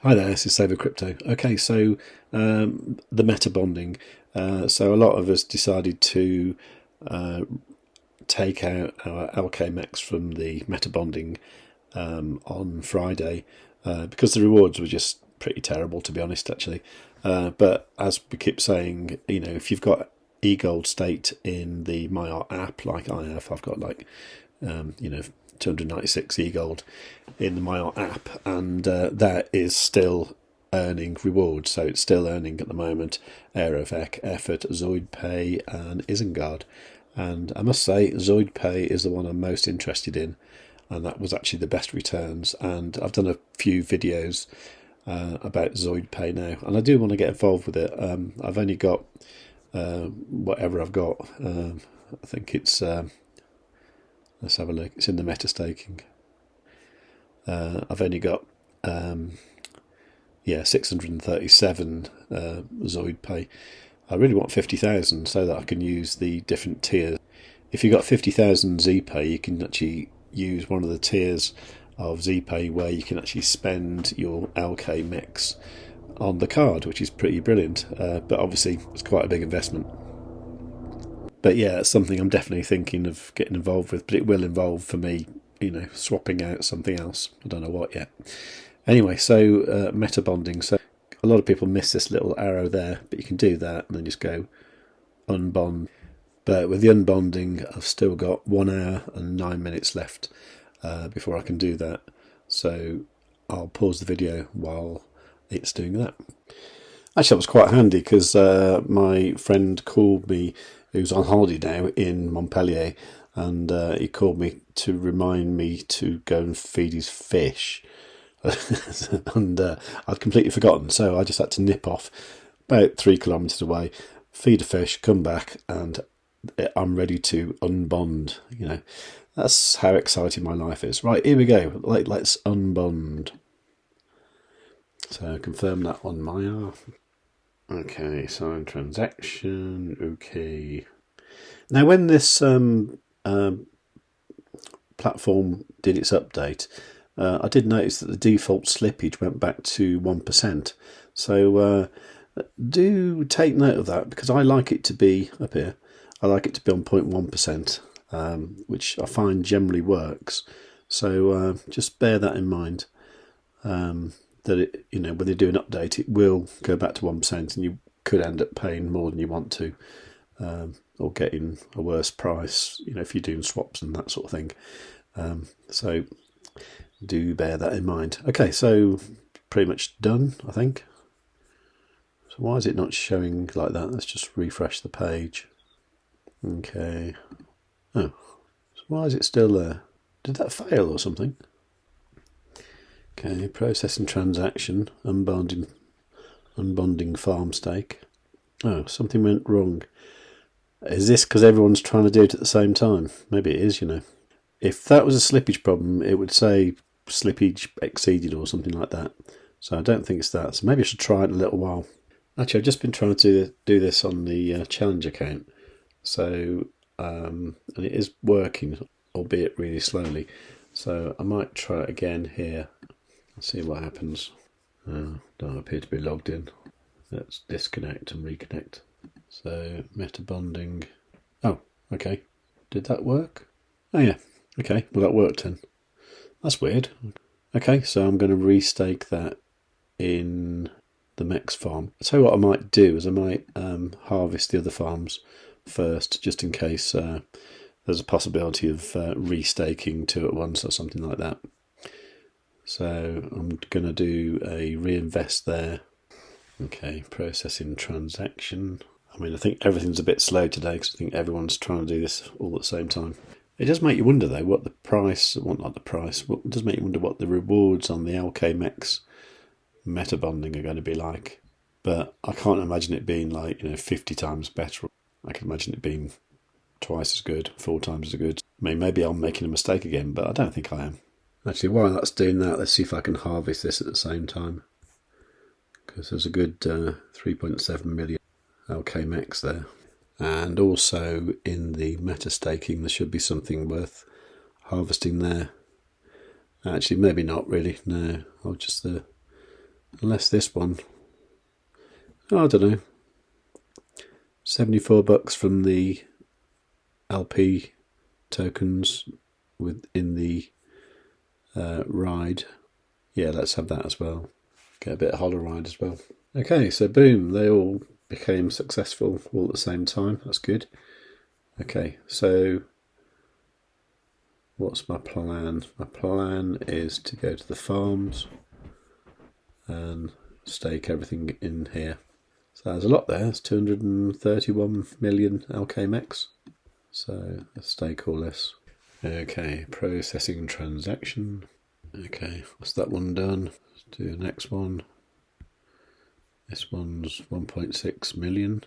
Hi there, this is Savewith.crypto. Okay, so the Metabonding. So a lot of us decided to take out our LKMEX from the Metabonding on Friday because the rewards were just pretty terrible, to be honest, actually. But as we keep saying, if you've got eGold staked in the Maiar app, like I have, I've got 296 eGold in the Maiar app, and that is still earning rewards. So it's still earning at the moment Aerovec, Effort, ZoidPay, and Isengard. And I must say, ZoidPay is the one I'm most interested in, and that was actually the best returns. And I've done a few videos about ZoidPay now, and I do want to get involved with it. I've only got whatever I've got. I think it's let's have a look. It's in the meta staking. I've only got 637 ZoidPay. I really want 50,000 so that I can use the different tiers. If you've got 50,000 ZPay, you can actually use one of the tiers of ZPay where you can actually spend your LKMEX on the card, which is pretty brilliant. But obviously, it's quite a big investment. But yeah, it's something I'm definitely thinking of getting involved with. But it will involve, for me, swapping out something else. I don't know what yet. Anyway, so Metabonding. So a lot of people miss this little arrow there, but you can do that and then just go Unbond. But with the Unbonding, I've still got 1 hour and 9 minutes left before I can do that. So I'll pause the video while it's doing that. Actually, that was quite handy because my friend called me, who's on holiday now in Montpellier, and he called me to remind me to go and feed his fish. And I'd completely forgotten, so I just had to nip off about 3 kilometres away, feed a fish, come back, and I'm ready to unbond. That's how exciting my life is. Right, here we go. Let's unbond. So confirm that on Maiar. Okay, sign transaction. Okay. Now, when this platform did its update, I did notice that the default slippage went back to 1%. So do take note of that, because I like it to be up here. I like it to be on 0.1%, which I find generally works. So just bear that in mind. That it, when they do an update, it will go back to 1%, and you could end up paying more than you want to, or getting a worse price. If you're doing swaps and that sort of thing. So do bear that in mind. Okay, so pretty much done, I think. So why is it not showing like that? Let's just refresh the page. Okay. Oh, so why is it still there? Did that fail or something? Okay, processing transaction, unbonding farm stake. Oh, something went wrong. Is this because everyone's trying to do it at the same time? Maybe it is, If that was a slippage problem, it would say slippage exceeded or something like that. So I don't think it's that. So maybe I should try it in a little while. Actually, I've just been trying to do this on the challenge account. So, and it is working, albeit really slowly. So I might try it again here. See what happens. Don't appear to be logged in. Let's disconnect and reconnect. So Metabonding. Oh, okay. Did that work? Oh yeah. Okay. Well, that worked then. That's weird. Okay, so I'm going to restake that in the MEX farm. I'll tell you what I might do is I might harvest the other farms first, just in case there's a possibility of restaking 2 at once or something like that. So I'm going to do a reinvest there. Okay, processing transaction. I think everything's a bit slow today because I think everyone's trying to do this all at the same time. It does make you wonder though what the price, well not the price, it does make you wonder what the rewards on the LKMEX Metabonding are going to be like. But I can't imagine it being 50 times better. I can imagine it being twice as good, 4 times as good. Maybe I'm making a mistake again, but I don't think I am. Actually, while that's doing that, let's see if I can harvest this at the same time. Because there's a good 3.7 million LKMEX there. And also in the meta staking, there should be something worth harvesting there. Actually, maybe not really. No, I'll just Unless this one, I don't know, $74 from the LP tokens within the ride. Yeah, let's have that as well. Get a bit of hollow ride as well. Okay, so boom, they all became successful all at the same time. That's good. Okay, so what's my plan? My plan is to go to the farms and stake everything in here. So there's a lot there. It's 231 million LKMEX. So let's stake all this. Okay, processing transaction. Okay, that's that one done. Let's do the next one. This one's 1.6 million.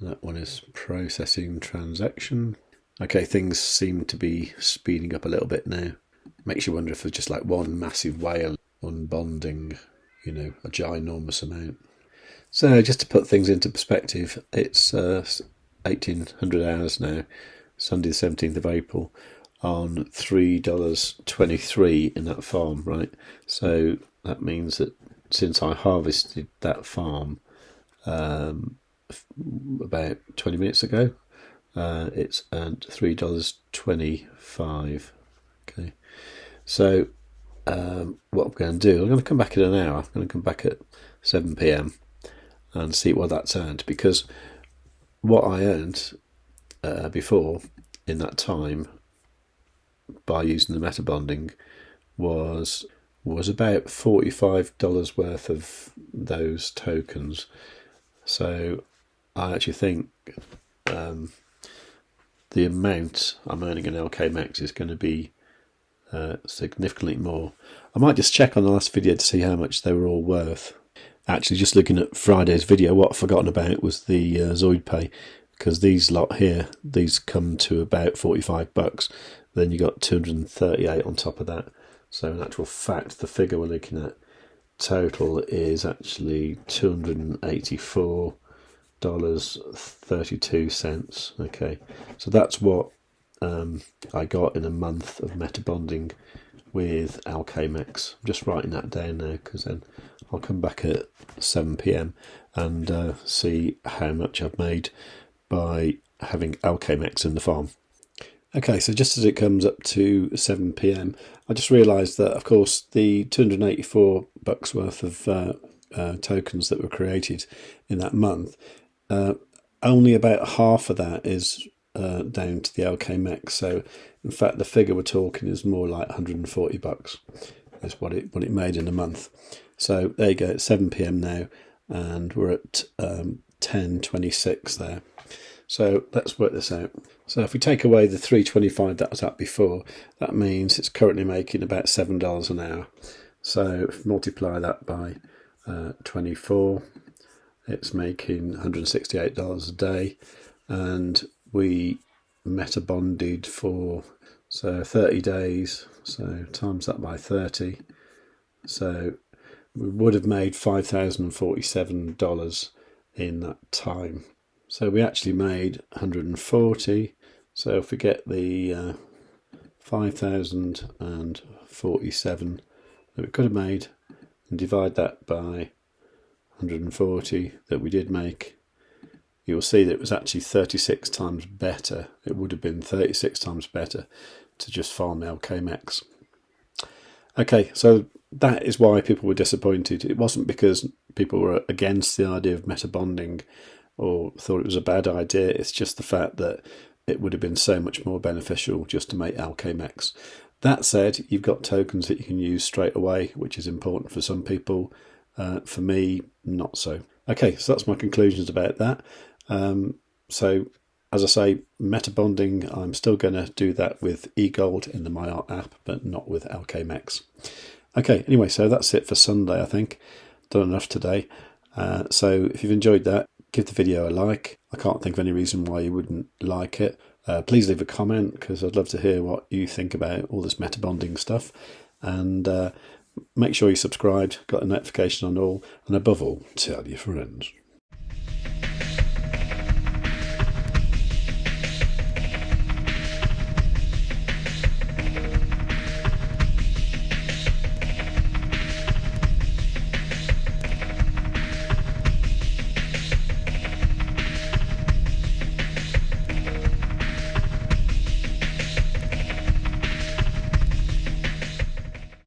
That one is processing transaction. Okay, things seem to be speeding up a little bit now. Makes you wonder if there's just like one massive whale unbonding, you know, a ginormous amount. So just to put things into perspective, it's 1800 hours now, Sunday the 17th of April, on $3.23 in that farm, right? So that means that since I harvested that farm about 20 minutes ago, it's earned $3.25. Okay, so what I'm going to do, I'm going to come back in an hour. I'm going to come back at 7 p.m. and see what that's earned, because what I earned before in that time by using the Metabonding was about $45 worth of those tokens. So I actually think the amount I'm earning in LKMEX is going to be significantly more. I might just check on the last video to see how much they were all worth. Actually, just looking at Friday's video, what I've forgotten about was the Zoid Pay, because these lot here, these come to about $45. Then you got 238 on top of that. So in actual fact, the figure we're looking at total is actually $284.32. Okay, so that's what I got in a month of Metabonding with LKMEX. I'm just writing that down now, because then I'll come back at 7 p.m. and see how much I've made by having LKMEX in the farm. Okay, so just as it comes up to 7 p.m, I just realised that, of course, the $284 worth of tokens that were created in that month, only about half of that is down to the LKMEX. So, in fact, the figure we're talking is more like $140 is what it made in a month. So there you go, it's 7 p.m. now, and we're at 10.26 there. So let's work this out. So if we take away the 325 that was at before, that means it's currently making about $7 an hour. So if we multiply that by 24, it's making $168 a day, and we metabonded for 30 days, so times that by 30, so we would have made $5,047 in that time. So we actually made 140. So if we get the 5,047 that we could have made and divide that by 140 that we did make, you'll see that it was actually 36 times better. It would have been 36 times better to just farm LKMEX. Okay, so that is why people were disappointed. It wasn't because people were against the idea of metabonding or thought it was a bad idea. It's just the fact that it would have been so much more beneficial just to make LKMEX. That said, you've got tokens that you can use straight away, which is important for some people. For me, not so. Okay, so that's my conclusions about that. So, as I say, metabonding, I'm still going to do that with eGold in the Maiar app, but not with LKMEX. Okay, anyway, so that's it for Sunday, I think. Done enough today. So if you've enjoyed that, give the video a like. I can't think of any reason why you wouldn't like it. Please leave a comment, because I'd love to hear what you think about all this metabonding stuff. And make sure you subscribed, got a notification on all, and above all, tell your friends.